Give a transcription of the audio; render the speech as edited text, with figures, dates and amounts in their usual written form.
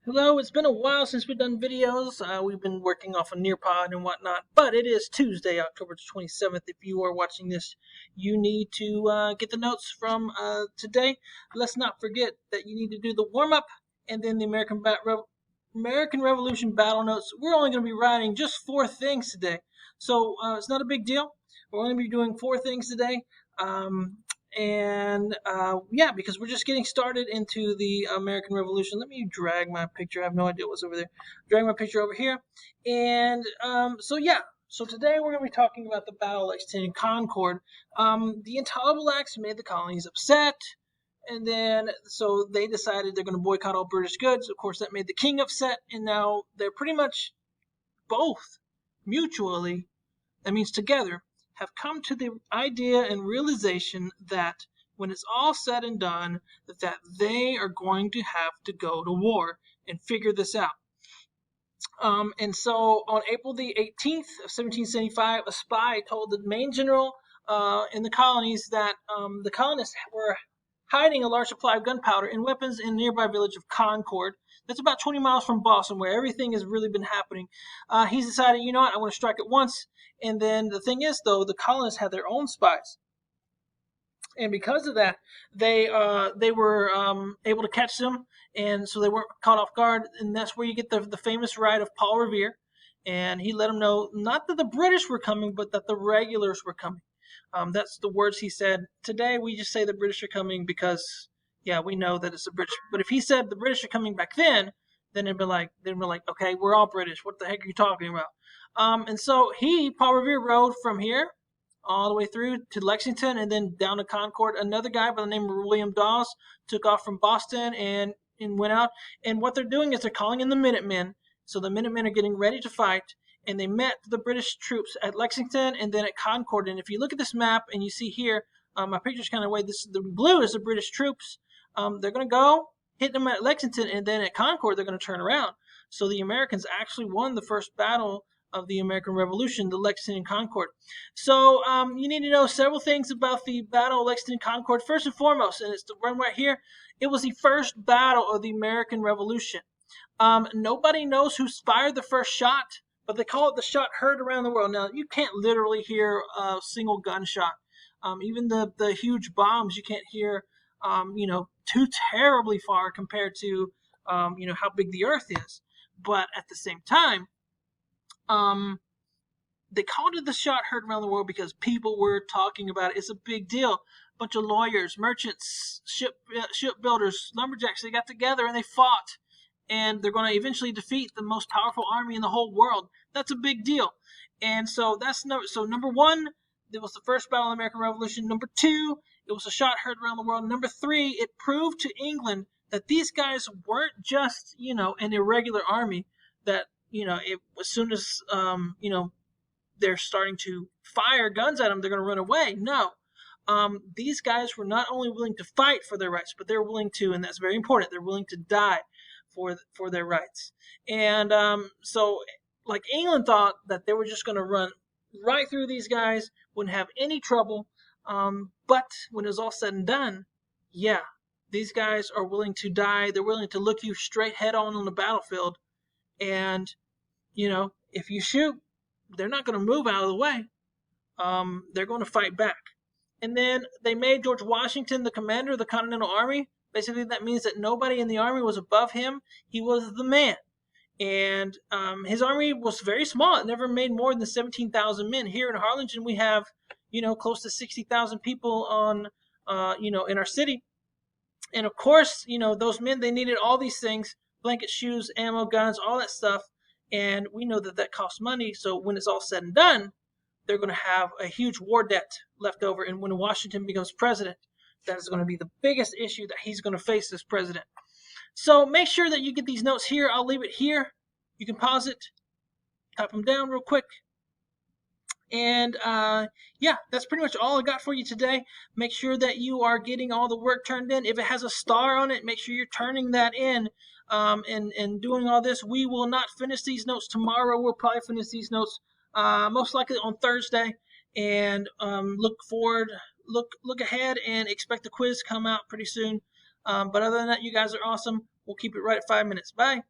Hello, it's been a while since we've done videos. We've been working off of Nearpod and whatnot, but it is Tuesday, October 27th. If you are watching this, you need to get the notes from today. Let's not forget that you need to do the warm up and then the American Revolution battle notes. We're only going to be writing just 4 things today, so it's not a big deal. We're only going to be doing 4 things today. Yeah, because we're just getting started into the American Revolution. Let me drag my picture. I have no idea what's over there. Drag my picture over here. So today we're going to be talking about the Battle of Lexington and Concord. The Intolerable Acts made the colonies upset. And then, so they decided they're going to boycott all British goods. Of course, that made the king upset. And now they're pretty much both mutually, that means together, have come to the idea and realization that when it's all said and done, that they are going to have to go to war and figure this out. And so on April the 18th of 1775, a spy told the main general in the colonies that the colonists were hiding a large supply of gunpowder and weapons in the nearby village of Concord. That's about 20 miles from Boston, where everything has really been happening. He's decided, you know what, I want to strike at once. And then the thing is, though, the colonists had their own spies. And because of that, they were able to catch them, and so they weren't caught off guard. And that's where you get the famous ride of Paul Revere, and he let them know not that the British were coming, but that the regulars were coming. That's the words he said. Today we just say the British are coming because, yeah, we know that it's the British. But if he said the British are coming back then it'd be like, okay, we're all British. What the heck are you talking about? And so Paul Revere, rode from here all the way through to Lexington and then down to Concord. Another guy by the name of William Dawes took off from Boston and went out. And what they're doing is they're calling in the Minutemen. So the Minutemen are getting ready to fight. And they met the British troops at Lexington and then at Concord. And if you look at this map and you see here, my picture's kind of way. The blue is the British troops. They're going to go hit them at Lexington, and then at Concord they're going to turn around. So the Americans actually won the first battle of the American Revolution, the Lexington and Concord. So you need to know several things about the Battle of Lexington and Concord. First and foremost, and it's the one right here, it was the first battle of the American Revolution. Nobody knows who fired the first shot, but they call it the shot heard around the world. Now, you can't literally hear a single gunshot. Even the huge bombs, you can't hear, too terribly far compared to, how big the Earth is. But at the same time, they called it the shot heard around the world because people were talking about it. It's a big deal. A bunch of lawyers, merchants, shipbuilders, lumberjacks, they got together and they fought. And they're going to eventually defeat the most powerful army in the whole world. That's a big deal. And so number one, it was the first battle of the American Revolution. Number two, it was a shot heard around the world. Number three, it proved to England that these guys weren't just, an irregular army that, as soon as, they're starting to fire guns at them, they're going to run away. No. These guys were not only willing to fight for their rights, but they're willing to, and that's very important, they're willing to die for their rights. And so, like, England thought that they were just going to run right through these guys, wouldn't have any trouble. But when it was all said and done, yeah, these guys are willing to die. They're willing to look you straight head on the battlefield. And, if you shoot, they're not going to move out of the way. They're going to fight back. And then they made George Washington the commander of the Continental Army. Basically, that means that nobody in the army was above him. He was the man. And his army was very small. It never made more than 17,000 men. Here in Harlingen, we have, close to 60,000 people on, in our city. And of course, those men, they needed all these things: blankets, shoes, ammo, guns, all that stuff. And we know that costs money. So when it's all said and done, they're going to have a huge war debt left over. And when Washington becomes president, that is going to be the biggest issue that he's going to face as president. So make sure that you get these notes here. I'll leave it here. You can pause it, type them down real quick. And that's pretty much all I got for you today. Make sure that you are getting all the work turned in. If it has a star on it, make sure you're turning that in and doing all this. We will not finish these notes tomorrow. We'll probably finish these notes most likely on Thursday. And look ahead and expect the quiz to come out pretty soon. But other than that, you guys are awesome. We'll keep it right at 5 minutes. Bye.